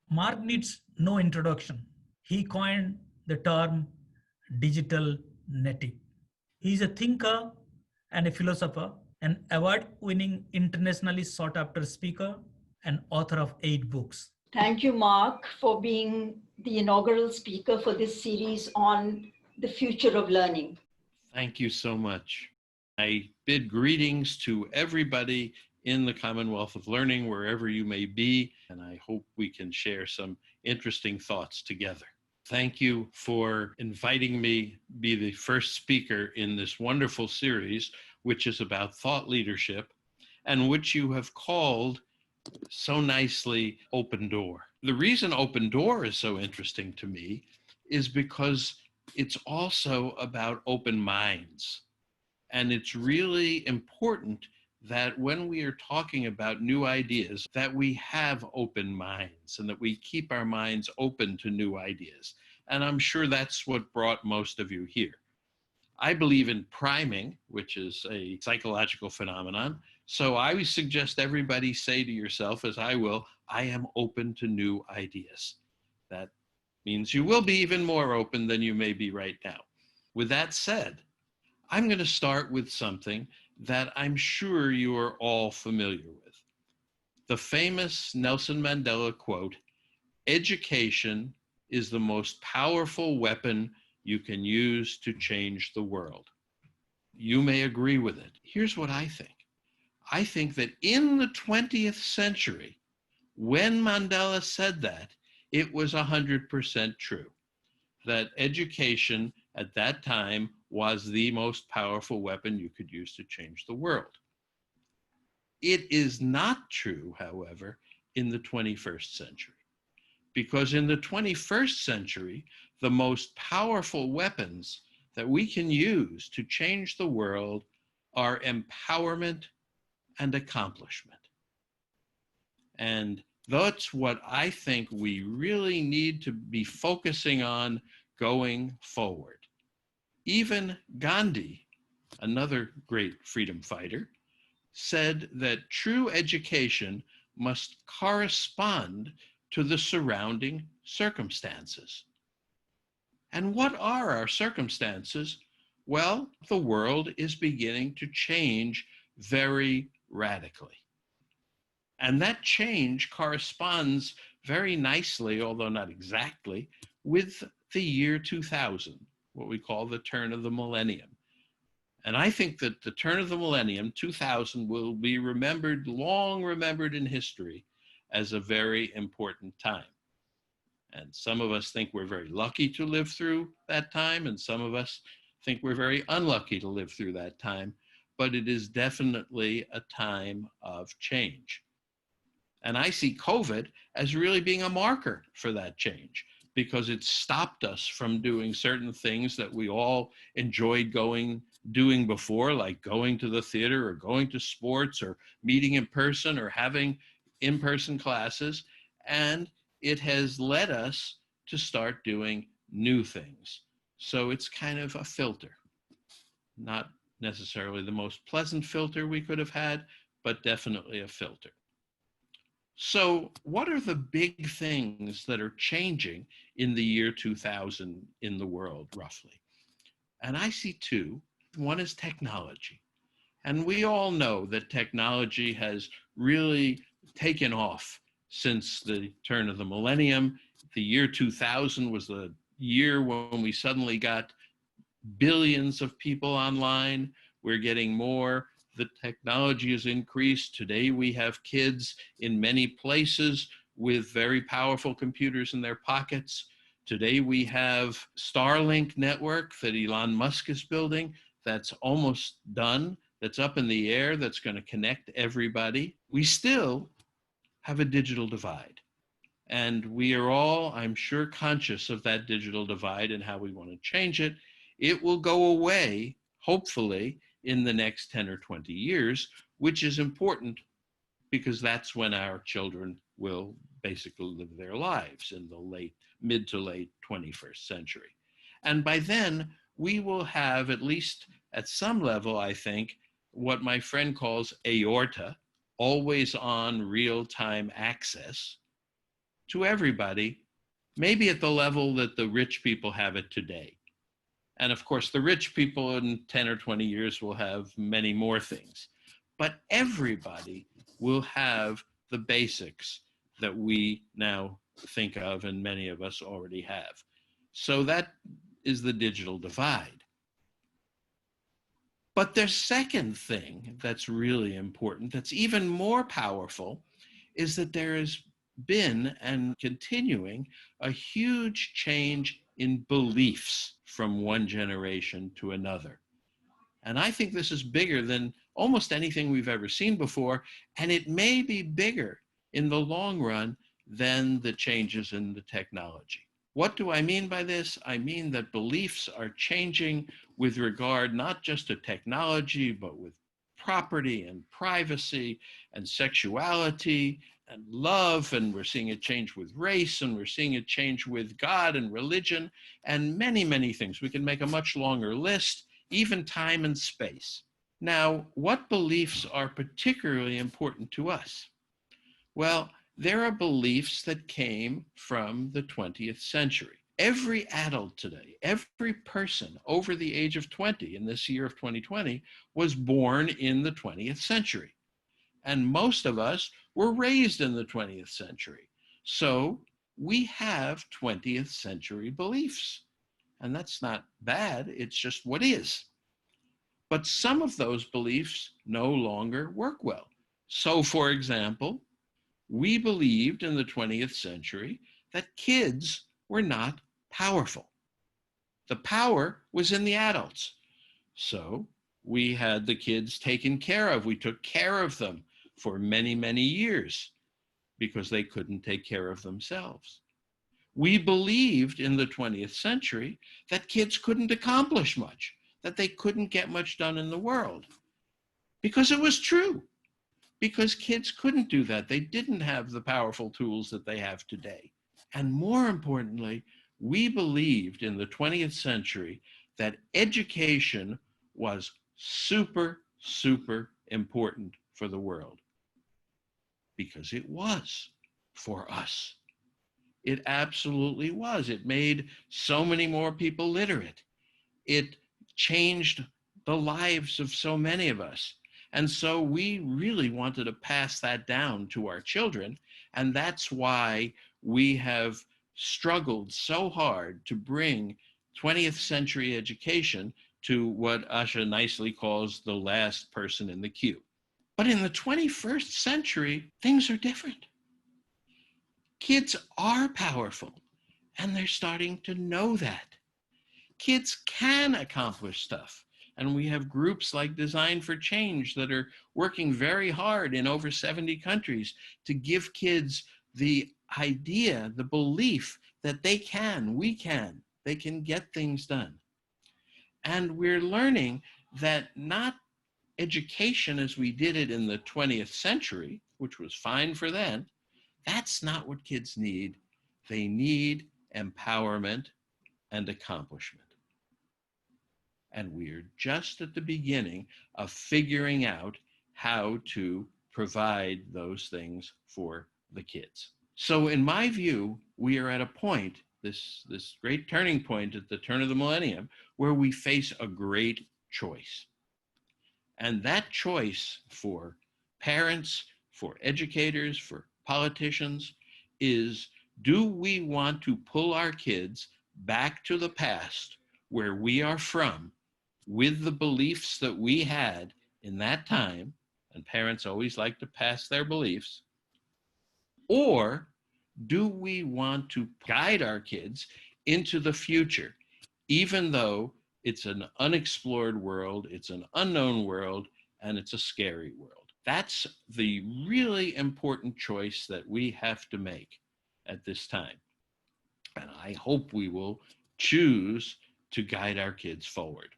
Marc needs no introduction. He coined the term digital native. He is a thinker and a philosopher, an award winning, internationally sought after speaker, and author of 8 books. Thank you, Marc, for being the inaugural speaker for this series on the future of learning. Thank you so much. I bid greetings to everybody in the Commonwealth of Learning, wherever you may be, and I hope we can share some interesting thoughts together. Thank you for inviting me to be the first speaker in this wonderful series, which is about thought leadership, and which you have called so nicely Open Door. The reason Open Door is so interesting to me is because it's also about open minds. And it's really important that when we are talking about new ideas, that we have open minds and that we keep our minds open to new ideas. And I'm sure that's what brought most of you here. I believe in priming, which is a psychological phenomenon. So I would suggest everybody say to yourself, as I will, I am open to new ideas. That means you will be even more open than you may be right now. With that said, I'm going to start with something that I'm sure you are all familiar with. The famous Nelson Mandela quote, "Education is the most powerful weapon you can use to change the world." You may agree with it. Here's what I think. I think that in the 20th century, when Mandela said that, it was 100% true. That education at that time was the most powerful weapon you could use to change the world. It is not true, however, in the 21st century. Because in the 21st century, the most powerful weapons that we can use to change the world are empowerment and accomplishment. And that's what I think we really need to be focusing on going forward. Even Gandhi, another great freedom fighter, said that true education must correspond to the surrounding circumstances. And what are our circumstances? Well, the world is beginning to change very radically. And that change corresponds very nicely, although not exactly, with the year 2000, what we call the turn of the millennium. And I think that the turn of the millennium, 2000, will be remembered, long remembered in history as a very important time. And some of us think we're very lucky to live through that time, and some of us think we're very unlucky to live through that time, but it is definitely a time of change. And I see COVID as really being a marker for that change, because it stopped us from doing certain things that we all enjoyed doing before, like going to the theater or going to sports or meeting in person or having in-person classes. And it has led us to start doing new things. So it's kind of a filter, not necessarily the most pleasant filter we could have had, but definitely a filter. So what are the big things that are changing in the year 2000 in the world, roughly? And I see two. One is technology. And we all know that technology has really taken off since the turn of the millennium. The year 2000 was the year when we suddenly got billions of people online. We're getting more. The technology has increased. Today we have kids in many places with very powerful computers in their pockets. Today we have Starlink network that Elon Musk is building that's almost done, that's up in the air, that's going to connect everybody. We still have a digital divide. And we are all, I'm sure, conscious of that digital divide and how we want to change it. It will go away, hopefully, in the next 10 or 20 years, which is important because that's when our children will basically live their lives in the mid to late 21st century. And by then, we will have, at least at some level, I think, what my friend calls aorta, always on real-time access to everybody, maybe at the level that the rich people have it today. And of course, the rich people in 10 or 20 years will have many more things. But everybody will have the basics that we now think of and many of us already have. So that is the digital divide. But the second thing that's really important, that's even more powerful, is that there has been and continuing a huge change in beliefs from one generation to another. And I think this is bigger than almost anything we've ever seen before, and it may be bigger in the long run than the changes in the technology. What do I mean by this? I mean that beliefs are changing with regard not just to technology, but with property and privacy and sexuality and love, and we're seeing it change with race, and we're seeing it change with God and religion, and many, many things. We can make a much longer list, even time and space. Now, what beliefs are particularly important to us? Well, there are beliefs that came from the 20th century. Every adult today, every person over the age of 20 in this year of 2020 was born in the 20th century. And most of us were raised in the 20th century. So we have 20th century beliefs. And that's not bad, it's just what is. But some of those beliefs no longer work well. So, for example, we believed in the 20th century that kids were not powerful. The power was in the adults. So we had the kids taken care of. We took care of them for many, many years because they couldn't take care of themselves. We believed in the 20th century that kids couldn't accomplish much, that they couldn't get much done in the world, because it was true. Because kids couldn't do that. They didn't have the powerful tools that they have today. And more importantly, we believed in the 20th century that education was super, super important for the world. Because it was for us. It absolutely was. It made so many more people literate. It changed the lives of so many of us. And so we really wanted to pass that down to our children. And that's why we have struggled so hard to bring 20th century education to what Asha nicely calls the last person in the queue. But in the 21st century, things are different. Kids are powerful, and they're starting to know that. Kids can accomplish stuff. And we have groups like Design for Change that are working very hard in over 70 countries to give kids the idea, the belief that they can get things done. And we're learning that not education as we did it in the 20th century, which was fine for then, that's not what kids need. They need empowerment and accomplishment. And we're just at the beginning of figuring out how to provide those things for the kids. So in my view, we are at a point, this great turning point at the turn of the millennium, where we face a great choice. And that choice for parents, for educators, for politicians is, do we want to pull our kids back to the past where we are from with the beliefs that we had in that time, and parents always like to pass their beliefs, or do we want to guide our kids into the future, even though it's an unexplored world, it's an unknown world, and it's a scary world? That's the really important choice that we have to make at this time. And I hope we will choose to guide our kids forward.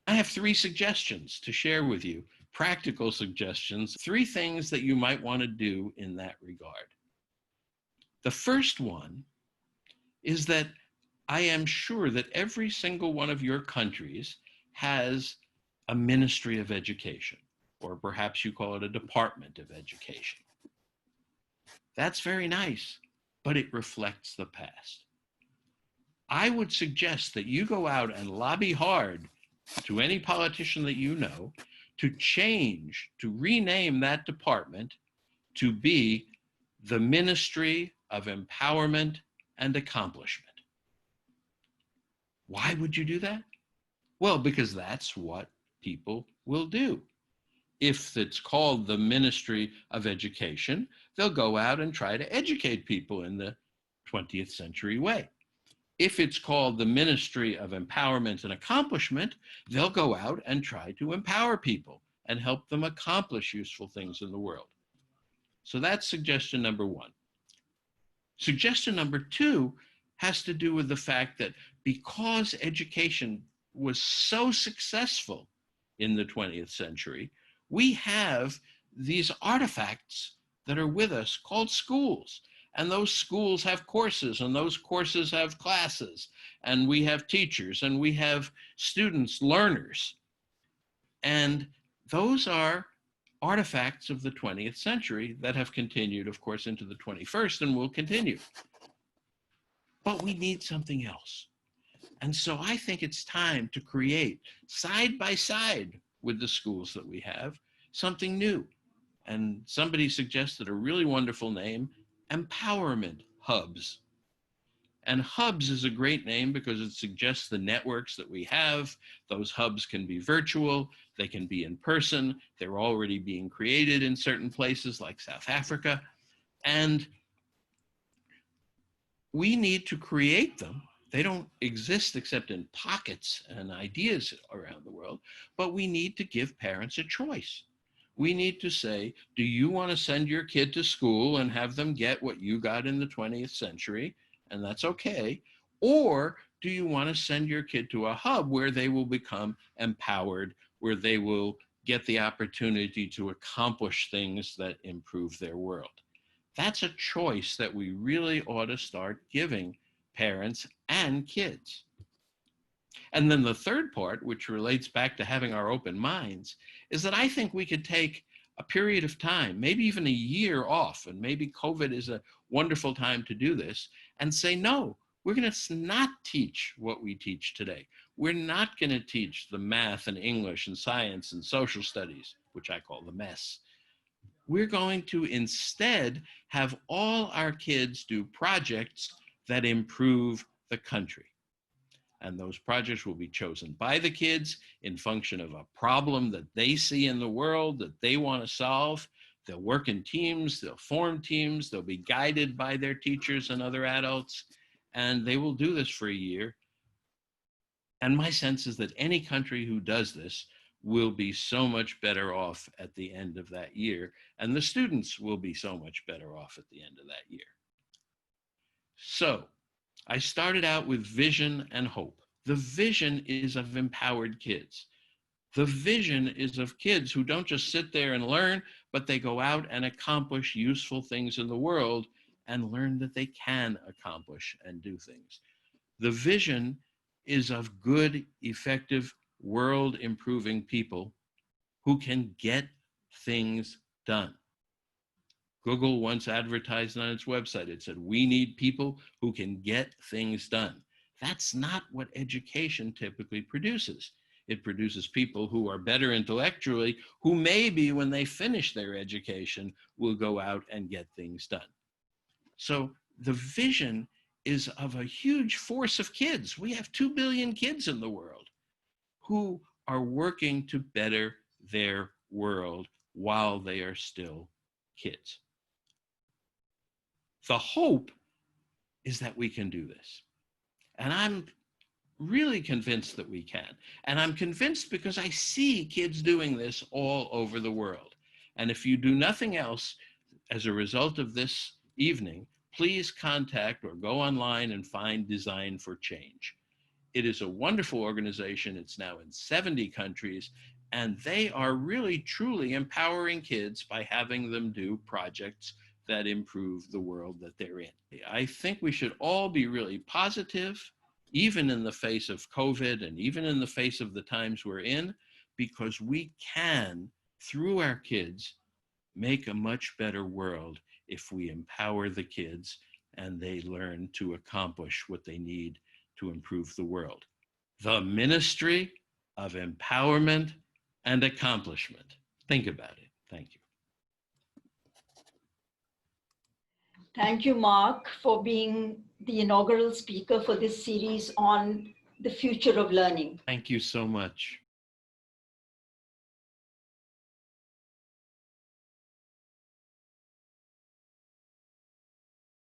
I have 3 suggestions to share with you, practical suggestions, 3 things that you might want to do in that regard. The first one is that I am sure that every single one of your countries has a Ministry of Education, or perhaps you call it a Department of Education. That's very nice. but it reflects the past. I would suggest that you go out and lobby hard to any politician that you know to change, to rename that department to be the Ministry of Empowerment and Accomplishment. Why would you do that? Well, because that's what people will do. If it's called the Ministry of Education, they'll go out and try to educate people in the 20th century way. If it's called the Ministry of Empowerment and Accomplishment, they'll go out and try to empower people and help them accomplish useful things in the world. So that's suggestion number one. Suggestion number two has to do with the fact that because education was so successful in the 20th century, we have these artifacts that are with us called schools. And those schools have courses, and those courses have classes, and we have teachers, and we have students, learners. And those are artifacts of the 20th century that have continued, of course, into the 21st and will continue. But we need something else. And so I think it's time to create, side by side with the schools that we have, something new. And somebody suggested a really wonderful name, empowerment hubs. And hubs is a great name because it suggests the networks that we have. Those hubs can be virtual, they can be in person, they're already being created in certain places like South Africa. And we need to create them. They don't exist except in pockets and ideas around the world, but we need to give parents a choice. We need to say, do you want to send your kid to school and have them get what you got in the 20th century? And that's okay. Or do you want to send your kid to a hub where they will become empowered, where they will get the opportunity to accomplish things that improve their world? That's a choice that we really ought to start giving parents and kids. And then the third part, which relates back to having our open minds, is that I think we could take a period of time, maybe even a year off, and maybe COVID is a wonderful time to do this, and say, no, we're going to not teach what we teach today. We're not going to teach the math and English and science and social studies, which I call the mess. We're going to instead have all our kids do projects that improve the country. And those projects will be chosen by the kids in function of a problem that they see in the world that they want to solve. They'll work in teams, they'll form teams, they'll be guided by their teachers and other adults, and they will do this for a year. And my sense is that any country who does this will be so much better off at the end of that year, and the students will be so much better off at the end of that year. So, I started out with vision and hope. The vision is of empowered kids. The vision is of kids who don't just sit there and learn, but they go out and accomplish useful things in the world and learn that they can accomplish and do things. The vision is of good, effective, world-improving people who can get things done. Google once advertised on its website, it said, we need people who can get things done. That's not what education typically produces. It produces people who are better intellectually, who maybe when they finish their education will go out and get things done. So the vision is of a huge force of kids. We have 2 billion kids in the world who are working to better their world while they are still kids. The hope is that we can do this. And I'm really convinced that we can. And I'm convinced because I see kids doing this all over the world. And if you do nothing else as a result of this evening, please contact or go online and find Design for Change. It is a wonderful organization. It's now in 70 countries, and they are really, truly empowering kids by having them do projects that improve the world that they're in. I think we should all be really positive, even in the face of COVID and even in the face of the times we're in, because we can, through our kids, make a much better world if we empower the kids and they learn to accomplish what they need to improve the world. The Ministry of Empowerment and Accomplishment. Think about it. Thank you. Thank you, Marc, for being the inaugural speaker for this series on the future of learning. Thank you so much.